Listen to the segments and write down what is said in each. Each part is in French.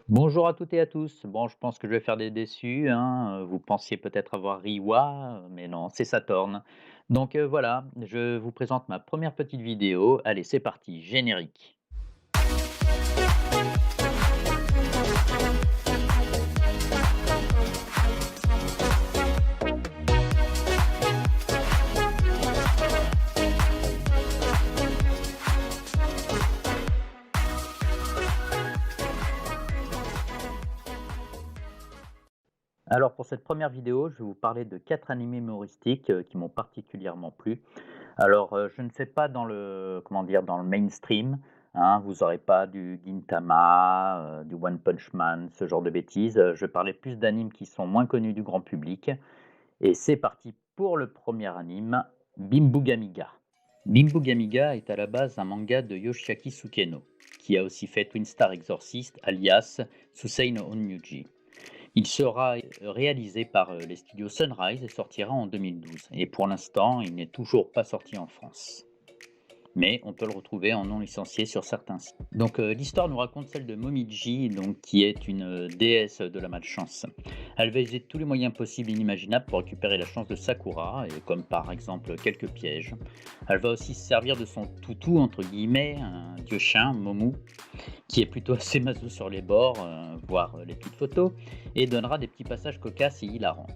Bonjour à toutes et à tous. Bon, je pense que je vais faire des déçus, hein. Vous pensiez peut-être avoir Reiwa, mais non, c'est Saturn. Donc voilà, je vous présente ma première petite vidéo. Allez, c'est parti, générique. Alors pour cette première vidéo, je vais vous parler de 4 animés humoristiques, qui m'ont particulièrement plu. Alors, je ne fais pas dans le comment dire? Dans le mainstream, hein. Vous aurez pas du Gintama, du One Punch Man, ce genre de bêtises. Je vais parler plus d'animes qui sont moins connus du grand public. Et c'est parti pour le premier anime, Bimbugamiga. Bimbugamiga est à la base un manga de Yoshiaki Sukeno, qui a aussi fait Twin Star Exorcist, alias Susei no Onyuji. Il sera réalisé par les studios Sunrise et sortira en 2012. Et pour l'instant, il n'est toujours pas sorti en France, mais on peut le retrouver en non licencié sur certains sites. Donc l'histoire nous raconte celle de Momiji, donc, qui est une déesse de la malchance. Elle va utiliser tous les moyens possibles et inimaginables pour récupérer la chance de Sakura, et comme par exemple quelques pièges. Elle va aussi se servir de son toutou, entre guillemets, un dieu chien, Momu, qui est plutôt assez maso sur les bords, voire les petites photos, et donnera des petits passages cocasses et hilarants.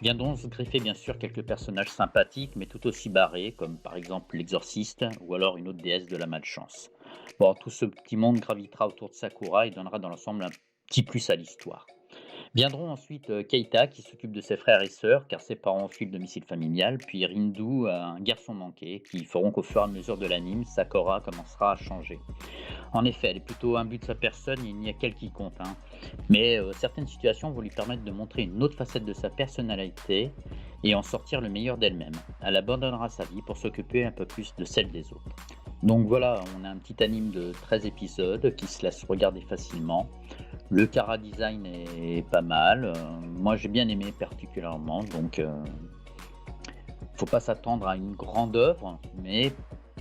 Viendront se greffer bien sûr quelques personnages sympathiques, mais tout aussi barrés, comme par exemple l'exorciste ou alors une autre déesse de la malchance. Bon, tout ce petit monde gravitera autour de Sakura et donnera dans l'ensemble un petit plus à l'histoire. Viendront ensuite Keita qui s'occupe de ses frères et sœurs car ses parents ont le domicile familial, puis Rindu, un garçon manqué, qui feront qu'au fur et à mesure de l'anime, Sakura commencera à changer. En effet, elle est plutôt un but de sa personne, il n'y a qu'elle qui compte, hein. Mais certaines situations vont lui permettre de montrer une autre facette de sa personnalité et en sortir le meilleur d'elle-même. Elle abandonnera sa vie pour s'occuper un peu plus de celle des autres. Donc voilà, on a un petit anime de 13 épisodes qui se laisse regarder facilement. Le chara design est pas mal. Moi j'ai bien aimé particulièrement, donc faut pas s'attendre à une grande œuvre, mais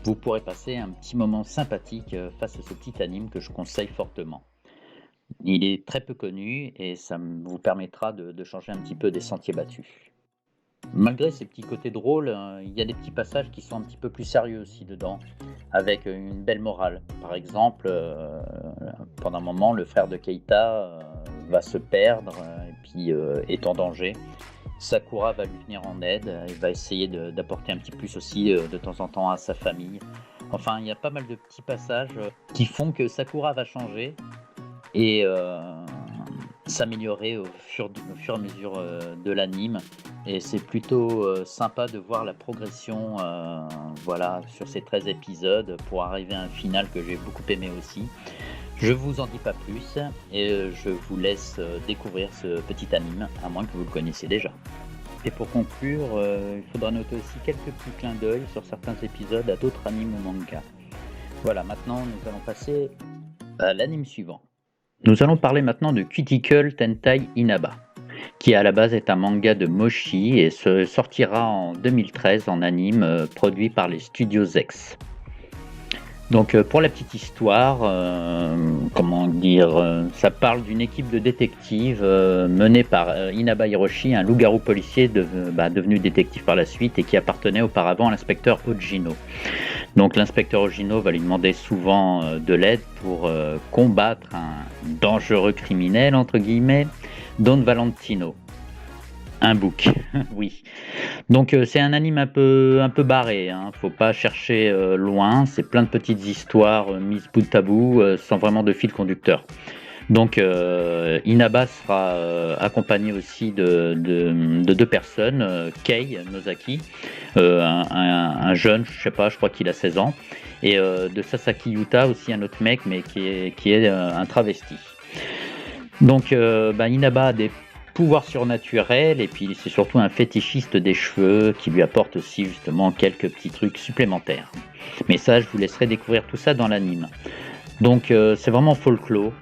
vous pourrez passer un petit moment sympathique face à ce petit anime que je conseille fortement. Il est très peu connu et ça vous permettra de changer un petit peu des sentiers battus. Malgré ces petits côtés drôles, il y a des petits passages qui sont un petit peu plus sérieux aussi dedans, avec une belle morale. Par exemple, pendant un moment, le frère de Keita va se perdre et puis est en danger. Sakura va lui venir en aide et va essayer d'apporter un petit plus aussi de temps en temps à sa famille. Enfin, il y a pas mal de petits passages qui font que Sakura va changer et s'améliorer au fur et à mesure de l'anime. Et c'est plutôt sympa de voir la progression voilà, sur ces 13 épisodes pour arriver à un final que j'ai beaucoup aimé aussi. Je vous en dis pas plus et je vous laisse découvrir ce petit anime, à moins que vous le connaissiez déjà. Et pour conclure, il faudra noter aussi quelques petits clins d'œil sur certains épisodes à d'autres animes ou mangas. Voilà, maintenant nous allons passer à l'anime suivant. Nous allons parler maintenant de Critical Tentai Inaba, qui à la base est un manga de Moshi et se sortira en 2013 en anime produit par les studios Zex. Donc pour la petite histoire, comment dire, ça parle d'une équipe de détectives menée par Inaba Hiroshi, un loup-garou policier devenu détective par la suite et qui appartenait auparavant à l'inspecteur Ojino. Donc l'inspecteur Ojino va lui demander souvent de l'aide pour combattre un dangereux criminel, entre guillemets, Don Valentino. Un book, oui. Donc c'est un anime un peu barré, hein. Faut pas chercher loin, c'est plein de petites histoires mises bout à bout sans vraiment de fil conducteur. Donc Inaba sera accompagné aussi de deux personnes, Kei Nozaki, un jeune, je crois qu'il a 16 ans, et de Sasaki Yuta aussi un autre mec mais qui est un travesti. Donc Inaba a des pouvoirs surnaturels et puis c'est surtout un fétichiste des cheveux qui lui apporte aussi justement quelques petits trucs supplémentaires. Mais ça, je vous laisserai découvrir tout ça dans l'anime. Donc c'est vraiment folklore,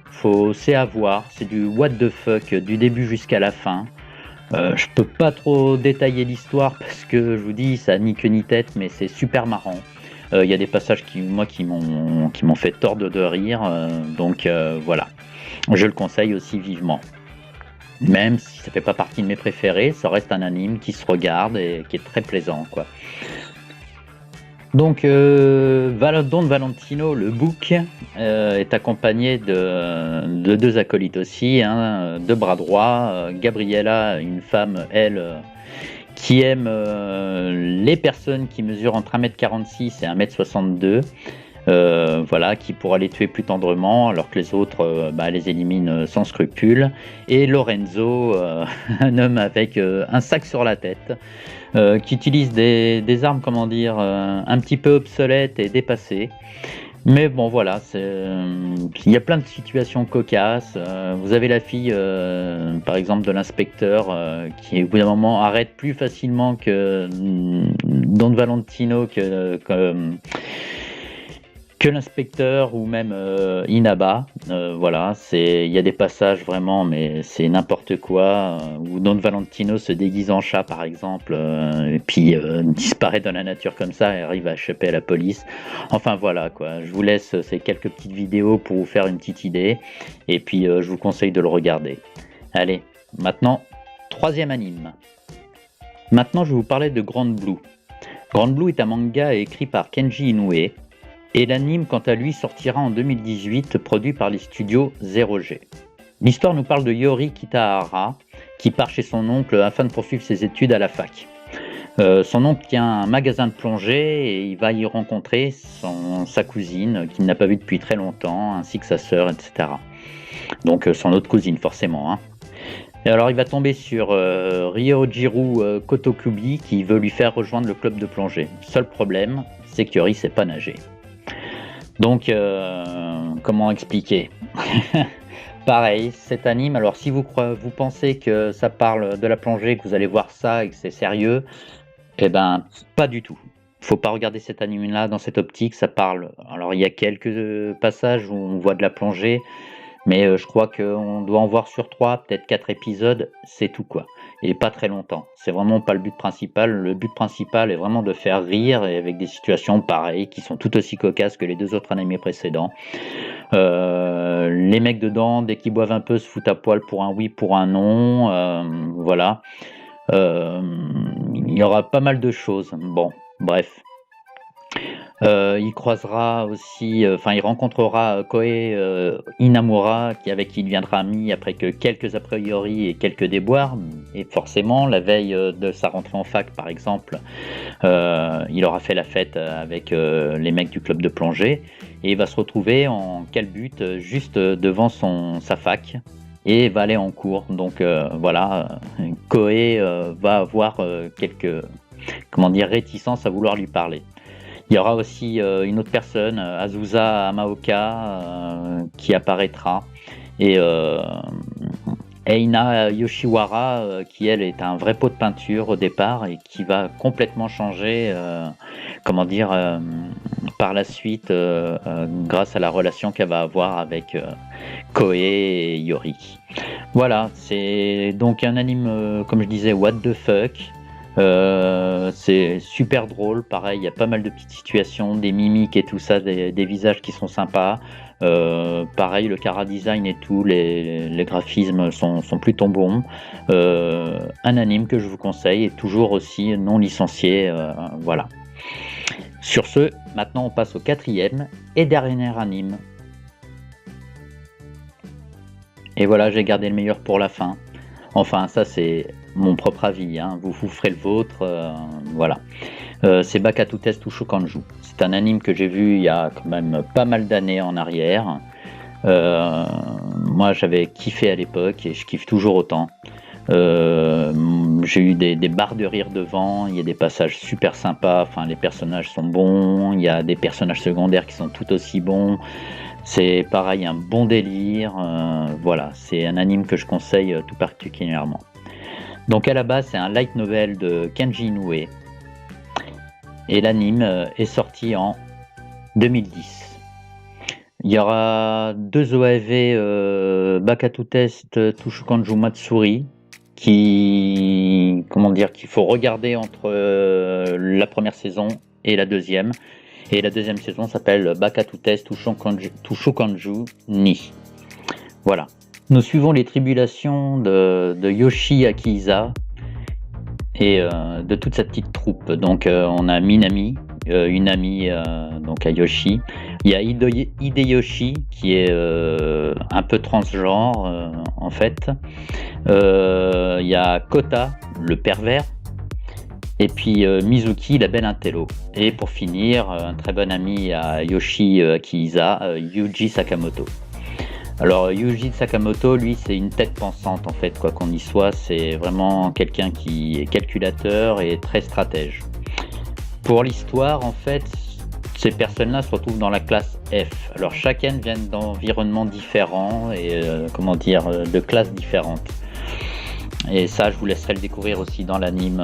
c'est à voir, c'est du what the fuck du début jusqu'à la fin. Je peux pas trop détailler l'histoire parce que je vous dis ça ni queue ni tête, mais c'est super marrant. Il y a des passages qui m'ont fait tordre de rire, donc voilà. Je le conseille aussi vivement. Même si ça fait pas partie de mes préférés, ça reste un anime qui se regarde et qui est très plaisant, quoi. Donc, Don Valentino, le book, est accompagné de deux acolytes aussi, hein, deux bras droits. Gabriella, une femme, elle, qui aime les personnes qui mesurent entre 1,46 m et 1,62 m. Voilà, qui pourra les tuer plus tendrement, alors que les autres les éliminent sans scrupule. Et Lorenzo, un homme avec un sac sur la tête, qui utilise des armes, comment dire, un petit peu obsolètes et dépassées. Mais bon, voilà, il y a plein de situations cocasses. Vous avez la fille, par exemple, de l'inspecteur, qui au bout d'un moment arrête plus facilement que Don Valentino que l'inspecteur ou même Inaba. Voilà, il y a des passages vraiment, mais c'est n'importe quoi, où Don Valentino se déguise en chat par exemple, et puis disparaît dans la nature comme ça et arrive à échapper à la police. Enfin voilà quoi, je vous laisse ces quelques petites vidéos pour vous faire une petite idée, et puis je vous conseille de le regarder. Allez, maintenant, troisième anime. Maintenant je vais vous parler de Grand Blue. Grand Blue est un manga écrit par Kenji Inoue, et l'anime, quant à lui, sortira en 2018, produit par les studios 0G. L'histoire nous parle de Yori Kitahara, qui part chez son oncle afin de poursuivre ses études à la fac. Son oncle tient un magasin de plongée et il va y rencontrer sa cousine, qu'il n'a pas vue depuis très longtemps, ainsi que sa sœur, etc. Donc son autre cousine, forcément. Hein. Et alors il va tomber sur Ryojiru Kotokubi, qui veut lui faire rejoindre le club de plongée. Seul problème, c'est que Yori ne sait pas nager. Donc, comment expliquer? Pareil, cet anime, alors si vous pensez que ça parle de la plongée, que vous allez voir ça et que c'est sérieux, eh ben, pas du tout. Faut pas regarder cet anime-là dans cette optique, ça parle... Alors, il y a quelques passages où on voit de la plongée, mais je crois qu'on doit en voir sur 3, peut-être 4 épisodes, c'est tout quoi. Et pas très longtemps. C'est vraiment pas le but principal. Le but principal est vraiment de faire rire, et avec des situations pareilles qui sont tout aussi cocasses que les deux autres animés précédents. Les mecs dedans, dès qu'ils boivent un peu, se foutent à poil pour un oui, pour un non. Voilà. Il y aura pas mal de choses. Bon, bref. Il croisera aussi, il rencontrera Koei Inamura, avec qui il deviendra ami après que quelques a priori et quelques déboires. Et forcément, la veille de sa rentrée en fac, par exemple, il aura fait la fête avec les mecs du club de plongée. Et il va se retrouver en calbute juste devant sa fac. Et va aller en cours. Donc voilà, Koei va avoir quelques réticences à vouloir lui parler. Il y aura aussi une autre personne, Azusa Hamaoka, qui apparaîtra. Et Eina Yoshiwara, qui elle est un vrai pot de peinture au départ et qui va complètement changer par la suite grâce à la relation qu'elle va avoir avec Koei et Yori. Voilà, c'est donc un anime, comme je disais, what the fuck. C'est super drôle, pareil, il y a pas mal de petites situations, des mimiques et tout ça, des visages qui sont sympas. Pareil, le chara-design et tout, les graphismes sont plutôt bons. Un anime que je vous conseille, et toujours aussi non licencié, voilà. Sur ce, maintenant on passe au quatrième et dernier anime. Et voilà, j'ai gardé le meilleur pour la fin. Enfin, ça c'est mon propre avis, hein. Vous ferez le vôtre, voilà. C'est Bakatutes Tushokanju. C'est un anime que j'ai vu il y a quand même pas mal d'années en arrière. Moi j'avais kiffé à l'époque et je kiffe toujours autant. J'ai eu des barres de rire devant, il y a des passages super sympas, enfin les personnages sont bons, il y a des personnages secondaires qui sont tout aussi bons. C'est pareil, un bon délire, voilà, c'est un anime que je conseille tout particulièrement. Donc à la base, c'est un light novel de Kenji Inoue. Et l'anime est sorti en 2010. Il y aura deux OAV Bakatutes Tushokanju Matsuri qu'il faut regarder entre la première saison et la deuxième. Et la deuxième saison s'appelle Bakatutes Tushokanju Ni. Voilà. Nous suivons les tribulations de Yoshi Akiza et de toute sa petite troupe. Donc on a Minami, une amie donc à Yoshi. Il y a Hideyoshi qui est un peu transgenre en fait. Il y a Kota, le pervers. Et puis Mizuki, la belle intello. Et pour finir, un très bon ami à Yoshi Akiza, Yuji Sakamoto. Alors Yuji Sakamoto, lui, c'est une tête pensante en fait, quoi qu'on y soit, c'est vraiment quelqu'un qui est calculateur et très stratège. Pour l'histoire, en fait, ces personnes-là se retrouvent dans la classe F. Alors chacune vient d'environnements différents et de classes différentes. Et ça, je vous laisserai le découvrir aussi dans l'anime,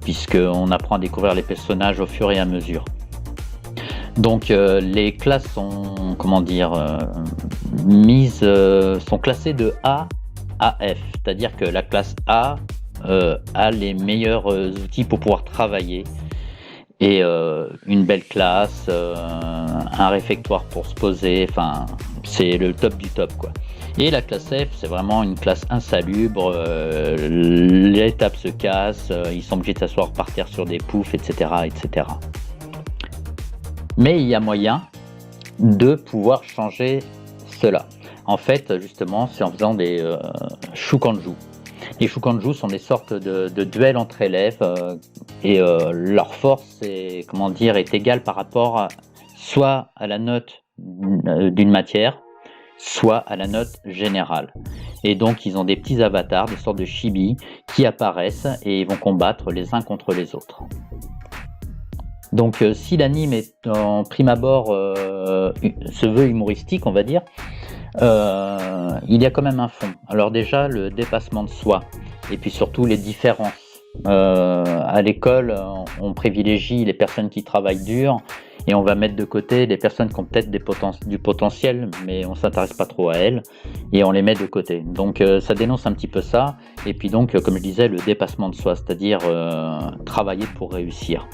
puisqu'on apprend à découvrir les personnages au fur et à mesure. Donc les classes sont sont classées de A à F, c'est-à-dire que la classe A a les meilleurs outils pour pouvoir travailler et une belle classe, un réfectoire pour se poser, enfin c'est le top du top quoi. Et la classe F, c'est vraiment une classe insalubre, les tables se cassent, ils sont obligés de s'asseoir par terre sur des poufs, etc., etc. Mais il y a moyen de pouvoir changer cela. En fait, justement, c'est en faisant des shukanju. Les shukanju sont des sortes de duels entre élèves et leur force est égale par rapport soit à la note d'une matière, soit à la note générale. Et donc, ils ont des petits avatars, des sortes de chibi qui apparaissent et ils vont combattre les uns contre les autres. Donc si l'anime est en prime abord se veut humoristique, on va dire, il y a quand même un fond. Alors déjà, le dépassement de soi, et puis surtout les différences. À l'école, on privilégie les personnes qui travaillent dur, et on va mettre de côté les personnes qui ont peut-être du potentiel, mais on s'intéresse pas trop à elles, et on les met de côté. Donc ça dénonce un petit peu ça, et puis donc, comme je disais, le dépassement de soi, c'est-à-dire travailler pour réussir.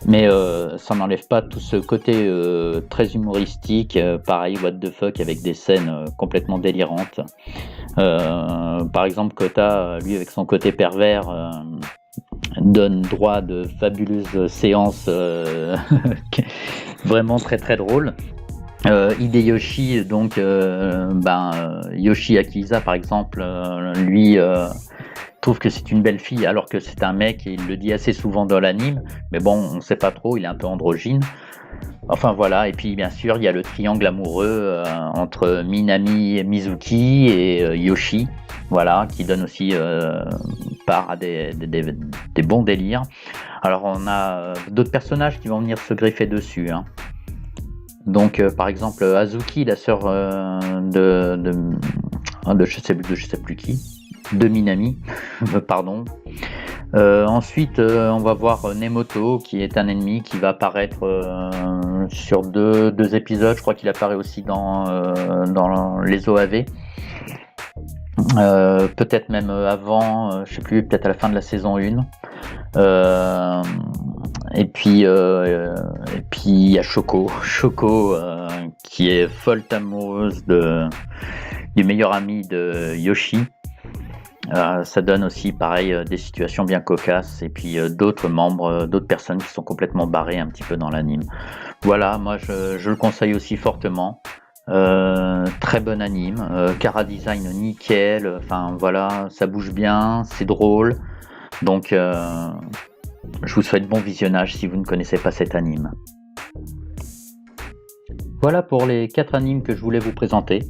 Mais ça n'enlève pas tout ce côté très humoristique, pareil, what the fuck, avec des scènes complètement délirantes. Par exemple, Kota, lui, avec son côté pervers, donne droit à de fabuleuses séances vraiment très très drôles. Hideyoshi, donc Yoshi Akiza par exemple, lui trouve que c'est une belle fille alors que c'est un mec et il le dit assez souvent dans l'anime, mais bon, on sait pas trop, il est un peu androgyne. Enfin voilà, et puis bien sûr il y a le triangle amoureux entre Minami, Mizuki et Yoshi, voilà, qui donne aussi part à des bons délires. Alors on a d'autres personnages qui vont venir se greffer dessus, hein. Donc par exemple Azuki, la sœur de je sais plus qui, de Minami, pardon. Ensuite, on va voir Nemoto, qui est un ennemi qui va apparaître sur deux épisodes. Je crois qu'il apparaît aussi dans les OAV. Peut-être même avant, je sais plus, peut-être à la fin de la saison 1. Et puis il y a Shoko, qui est folle amoureuse du meilleur ami de Yoshi. Ça donne aussi pareil des situations bien cocasses et puis d'autres personnes qui sont complètement barrées un petit peu dans l'anime. Voilà, moi je le conseille aussi fortement. Très bon anime, chara design nickel, enfin voilà, ça bouge bien, c'est drôle. Donc je vous souhaite bon visionnage si vous ne connaissez pas cet anime. Voilà pour les 4 animes que je voulais vous présenter.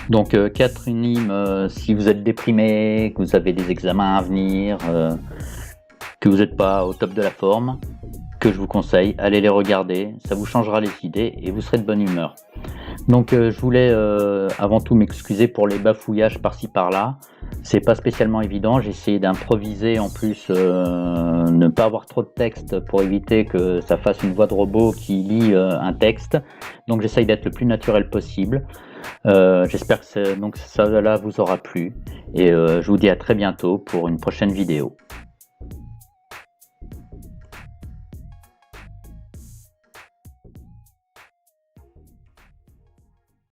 Donc 4 animes si vous êtes déprimé, que vous avez des examens à venir, que vous n'êtes pas au top de la forme, que je vous conseille, allez les regarder, ça vous changera les idées et vous serez de bonne humeur. Donc je voulais avant tout m'excuser pour les bafouillages par-ci par-là. C'est pas spécialement évident, j'ai essayé d'improviser en plus, ne pas avoir trop de texte pour éviter que ça fasse une voix de robot qui lit un texte. Donc j'essaye d'être le plus naturel possible. J'espère que ça vous aura plu et je vous dis à très bientôt pour une prochaine vidéo.